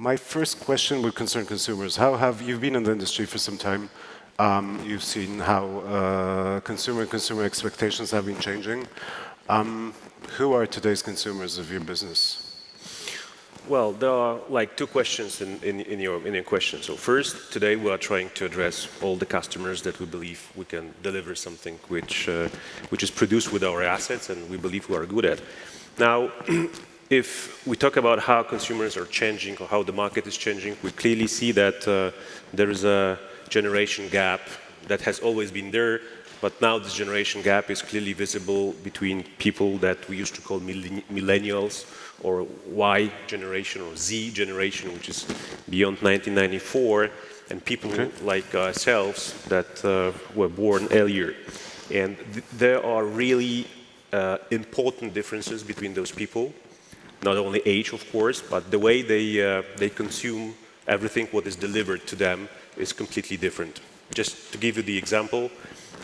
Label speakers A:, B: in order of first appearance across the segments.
A: My first question would concern consumers. How have you been in the industry for some time? You've seen how consumer expectations have been changing. Who are today's consumers of your business?
B: Well, there are like two questions in your question. So first, today we are trying to address all the customers that we believe we can deliver something which is produced with our assets and we believe we are good at. Now, if we talk about how consumers are changing or how the market is changing, we clearly see that there is a generation gap that has always been there, but now this generation gap is clearly visible between people that we used to call millennials, or Y generation, or Z generation, which is beyond 1994, and people like ourselves that were born earlier. And there are really important differences between those people, not only age, of course, but the way they consume everything what is delivered to them is completely different. Just to give you the example,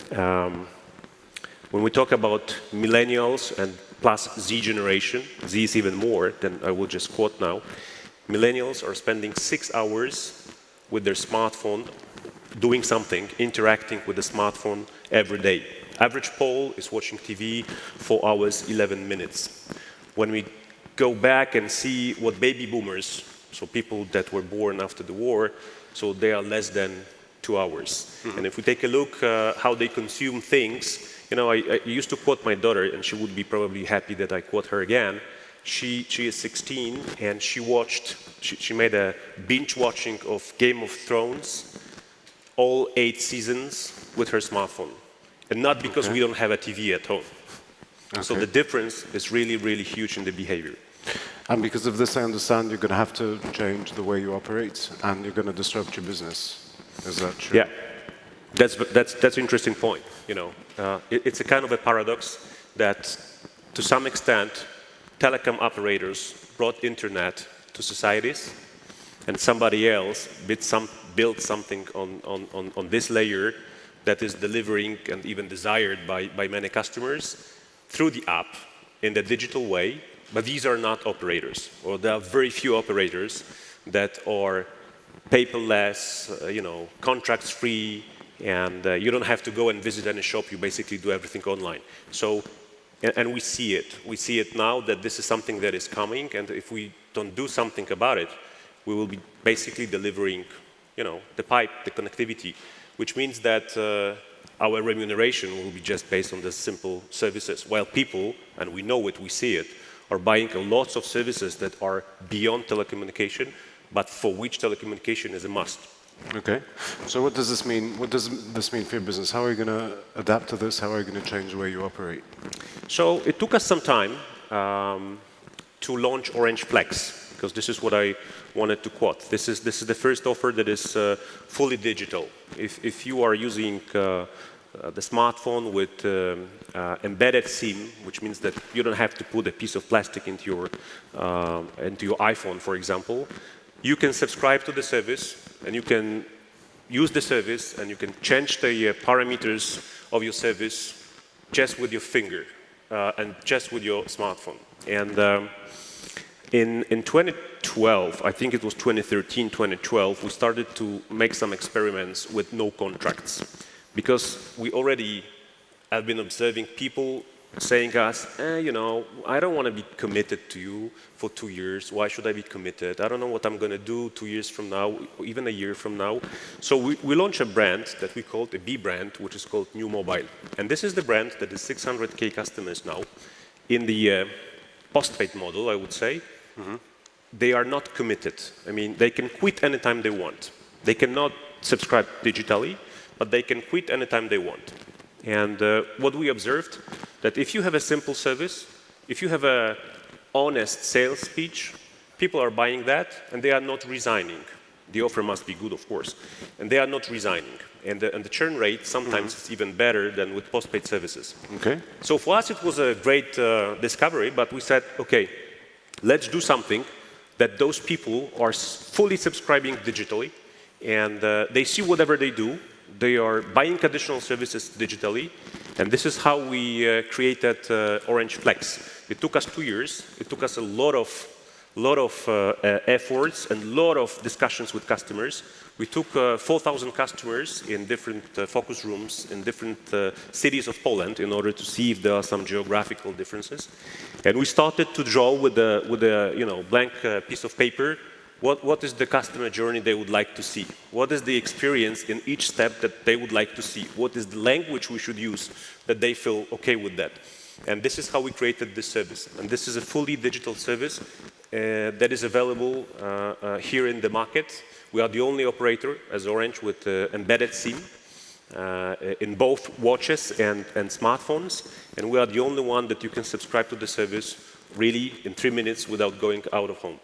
B: when we talk about millennials and plus Z generation, Z is even more than I will just quote now, millennials are spending 6 hours with their smartphone doing something, interacting with the smartphone every day. Average poll is watching TV 4 hours, 11 minutes. When we go back and see what baby boomers, so people that were born after the war, so they are less than 2 hours. And if we take a look how they consume things, you know, I used to quote my daughter, and she would be probably happy that I quote her again. She is 16, and she made a binge watching of Game of Thrones, all 8 seasons with her smartphone. And not because we don't have a TV at home. So the difference is really, really huge in the behavior.
A: And because of this, I understand you're going to have to change the way you operate, and you're going to disrupt your business. Is that true?
B: Yeah, that's an interesting point. You know, it's a kind of a paradox that, to some extent, telecom operators brought internet to societies, and somebody else built something on this layer that is delivering and even desired by many customers through the app in the digital way. But these are not operators, or there are very few operators that are paperless, you know, contracts-free, and you don't have to go and visit any shop. You basically do everything online. So, and we see it. We see it now that this is something that is coming, and if we don't do something about it, we will be basically delivering, you know, the pipe, the connectivity, which means that our remuneration will be just based on the simple services, while people, and we know it, we see it, are buying lots of services that are beyond telecommunication, but for which telecommunication is a must.
A: Okay. So what does this mean? What does this mean for your business? How are you going to adapt to this? How are you going to change the way you operate?
B: So it took us some time to launch Orange Flex, because this is what I wanted to quote. This is the first offer that is fully digital. If you are using the smartphone with embedded SIM, which means that you don't have to put a piece of plastic into your iPhone, for example, you can subscribe to the service, and you can use the service, and you can change the parameters of your service just with your finger and just with your smartphone. And in 2012, I think it was 2013, 2012, we started to make some experiments with no contracts, because we already have been observing people saying us, you know, I don't want to be committed to you for 2 years. Why should I be committed? I don't know what I'm going to do 2 years from now, or even a year from now. So we launched a brand that we called a B brand, which is called New Mobile. And this is the brand that is 600K customers now. In the postpaid model, I would say, they are not committed. I mean, they can quit anytime they want. They cannot subscribe digitally, but they can quit anytime they want. And what we observed, that if you have a simple service, if you have an honest sales speech, people are buying that, and they are not resigning. The offer must be good, of course, and they are not resigning. And the churn rate sometimes is even better than with postpaid services. Okay. So for us, it was a great discovery, but we said, okay, let's do something that those people are fully subscribing digitally, and they see whatever they do. They are buying additional services digitally, and this is how we created Orange Flex. It took us 2 years. It took us a lot of a lot of efforts and a lot of discussions with customers. We took 4,000 customers in different focus rooms in different cities of Poland in order to see if there are some geographical differences. And we started to draw with a blank piece of paper what is the customer journey they would like to see? What is the experience in each step that they would like to see? What is the language we should use that they feel okay with that? And this is how we created this service. And this is a fully digital service that is available here in the market. We are the only operator as Orange with embedded SIM in both watches and smartphones. And we are the only one that you can subscribe to the service really in 3 minutes without going out of home.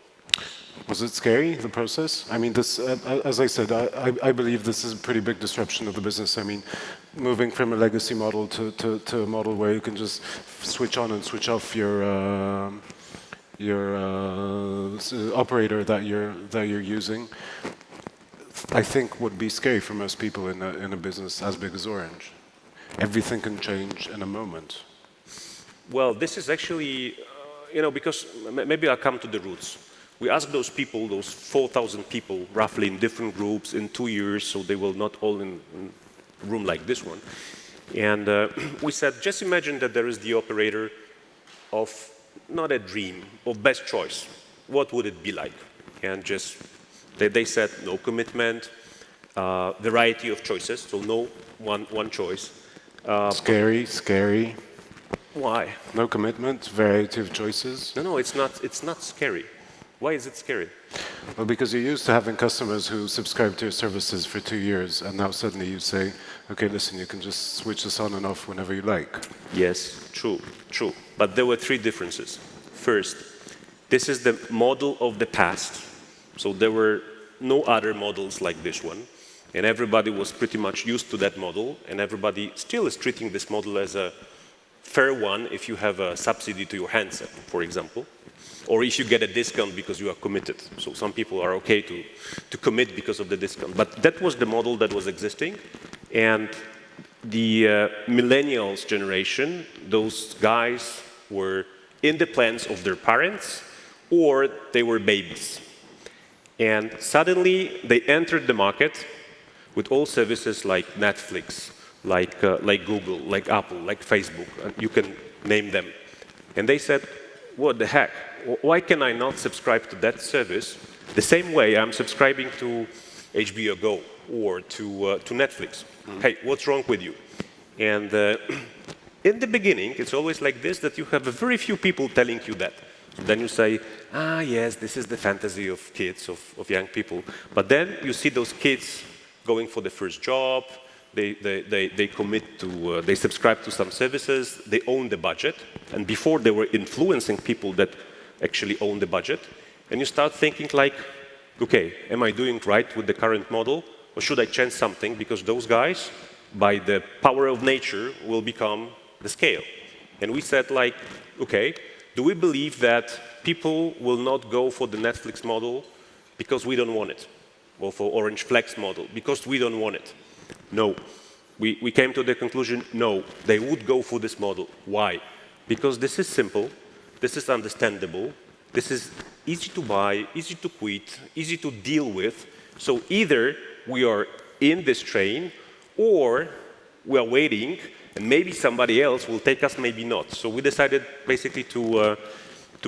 A: Was it scary, the process? I mean, this, as I said, I believe this is a pretty big disruption of the business. I mean, moving from a legacy model to a model where you can just switch on and switch off your operator that you're using, I think would be scary for most people in a business as big as Orange. Everything can change in a moment.
B: Well, this is actually, because maybe I'll come to the roots. We asked those people, those 4,000 people, roughly in different groups in 2 years, so they will not all in a room like this one. And we said, just imagine that there is the operator of, not a dream, of best choice. What would it be like? And just, they said no commitment, variety of choices, so no one choice.
A: Scary.
B: Why?
A: No commitment, variety of choices.
B: No, it's not scary. Why is it scary?
A: Well, because you're used to having customers who subscribe to your services for 2 years, and now suddenly you say, okay, listen, you can just switch this on and off whenever you like.
B: Yes, true. But there were 3 differences. First, this is the model of the past. So there were no other models like this one. And everybody was pretty much used to that model, and everybody still is treating this model as a fair one if you have a subsidy to your handset, for example. Or if you get a discount because you are committed. So some people are okay to commit because of the discount. But that was the model that was existing. And the millennials generation, those guys were in the plans of their parents, or they were babies. And suddenly they entered the market with all services like Netflix, like Google, like Apple, like Facebook, and you can name them. And they said, what the heck? Why can I not subscribe to that service the same way I'm subscribing to HBO Go or to Netflix? Hey, what's wrong with you? And in the beginning, it's always like this, that you have a very few people telling you that. So then you say, yes, this is the fantasy of kids, of young people. But then you see those kids going for the first job, they commit to, they subscribe to some services, they own the budget, and before they were influencing people that actually own the budget, and you start thinking like, okay, am I doing right with the current model, or should I change something, because those guys, by the power of nature, will become the scale. And we said like, okay, do we believe that people will not go for the Netflix model because we don't want it, or for Orange Flex model because we don't want it? No. We came to the conclusion, no, they would go for this model. Why? Because this is simple, this is understandable, this is easy to buy, easy to quit, easy to deal with. So either we are in this train, or we are waiting, and maybe somebody else will take us, maybe not. So we decided basically to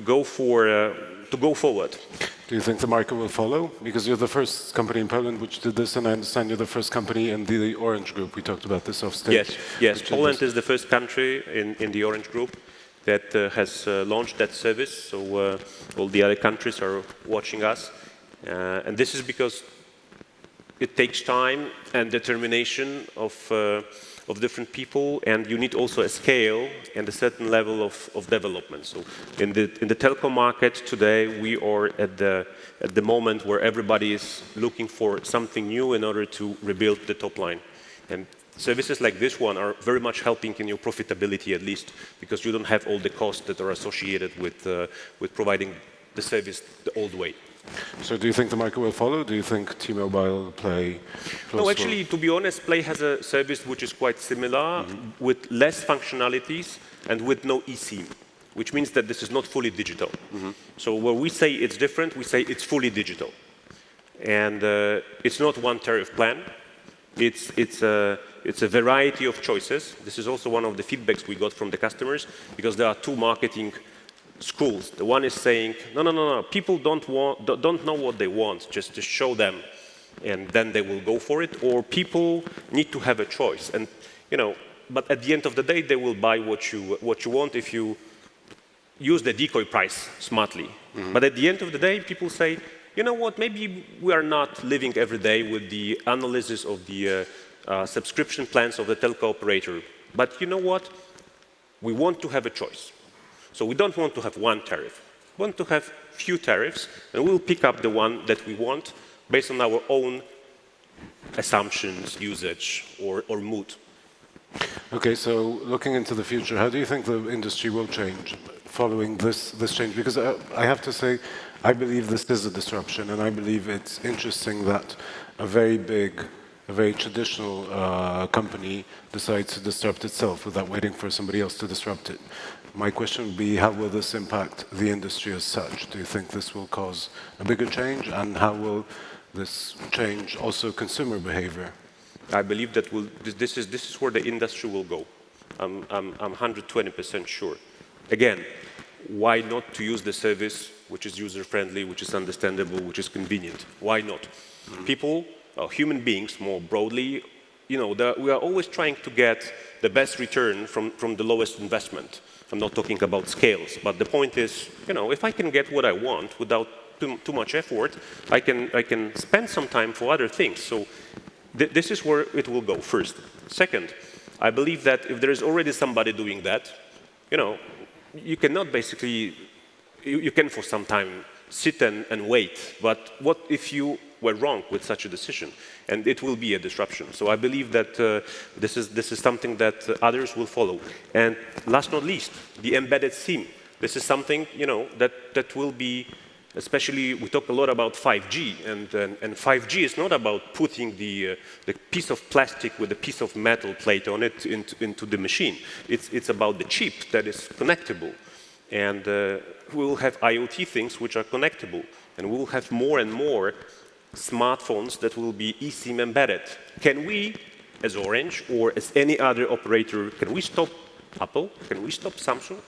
B: go forward.
A: Do you think the market will follow? Because you're the first company in Poland which did this, and I understand you're the first company in the Orange Group. We talked about this off stage.
B: Yes. Poland is the first country in the Orange Group that has launched that service. So all the other countries are watching us. And this is because it takes time and determination of different people, and you need also a scale and a certain level of development. So in the telecom market today, we are at the moment where everybody is looking for something new in order to rebuild the top line. And services like this one are very much helping in your profitability, at least, because you don't have all the costs that are associated with providing the service the old way.
A: So do you think the market will follow? Do you think T-Mobile, Play?
B: No, actually, to be honest, Play has a service which is quite similar, with less functionalities and with no eSIM. which means that this is not fully digital. So where we say it's different, we say it's fully digital. And it's not one tariff plan. It's a variety of choices. This is also one of the feedbacks we got from the customers, because there are two marketing schools. The one is saying, no, people don't know what they want, just to show them, and then they will go for it. Or people need to have a choice, and but at the end of the day, they will buy what you want if you use the decoy price smartly. But at the end of the day, people say, you know what, maybe we are not living every day with the analysis of the subscription plans of the telco operator. But you know what? We want to have a choice. So we don't want to have one tariff. We want to have few tariffs, and we'll pick up the one that we want based on our own assumptions, usage, or mood.
A: Okay, so looking into the future, how do you think the industry will change following this change? Because I have to say, I believe this is a disruption, and I believe it's interesting that a very big, a very traditional company decides to disrupt itself without waiting for somebody else to disrupt it. My question would be, how will this impact the industry as such? Do you think this will cause a bigger change, and how will this change also consumer behavior?
B: I believe that this is where the industry will go. I'm 120% sure. Again, why not to use the service which is user-friendly, which is understandable, which is convenient? Why not? People, human beings more broadly, we are always trying to get the best return from the lowest investment. I'm not talking about scales, but the point is, if I can get what I want without too much effort, I can spend some time for other things. So this is where it will go first. Second, I believe that if there is already somebody doing that, you cannot basically, you can for some time sit and wait, but what if you were wrong with such a decision? And it will be a disruption. So I believe that this is something that others will follow. And last not least, the embedded SIM. This is something, that will be, especially we talk a lot about 5G, and 5G is not about putting the piece of plastic with a piece of metal plate on it into the machine. It's about the chip that is connectable. And we will have IoT things which are connectable. And we will have more and more smartphones that will be eSIM embedded. Can we, as Orange or as any other operator, can we stop Apple? Can we stop Samsung?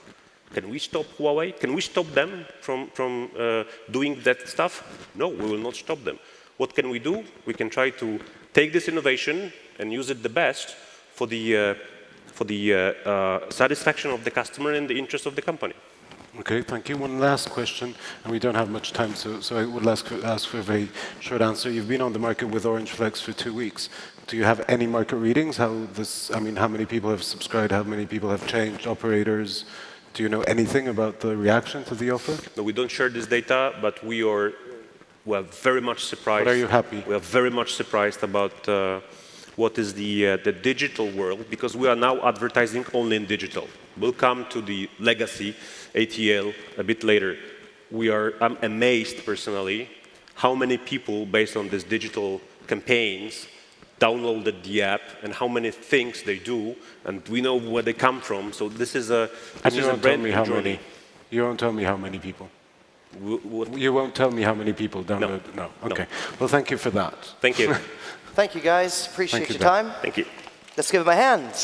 B: Can we stop Huawei? Can we stop them from doing that stuff? No, we will not stop them. What can we do? We can try to take this innovation and use it the best for the satisfaction of the customer and the interest of the company.
A: Okay, thank you. One last question, and we don't have much time, so I would ask for a very short answer. You've been on the market with Orange Flex for 2 weeks. Do you have any market readings? How many people have subscribed? How many people have changed operators? Do you know anything about the reaction to the offer?
B: No, we don't share this data, but we are very much surprised.
A: But are you happy?
B: We are very much surprised about what is the digital world, because we are now advertising only in digital. We'll come to the legacy ATL a bit later. I'm amazed personally how many people, based on these digital campaigns, downloaded the app and how many things they do, and we know where they come from. So this is a brand new journey.
A: You won't tell me how many people. You won't tell me how many people download? No. Okay. No. Well, thank you for that.
B: Thank you.
C: Thank you, guys. Appreciate your time.
B: Thank you.
C: Let's give them a hand.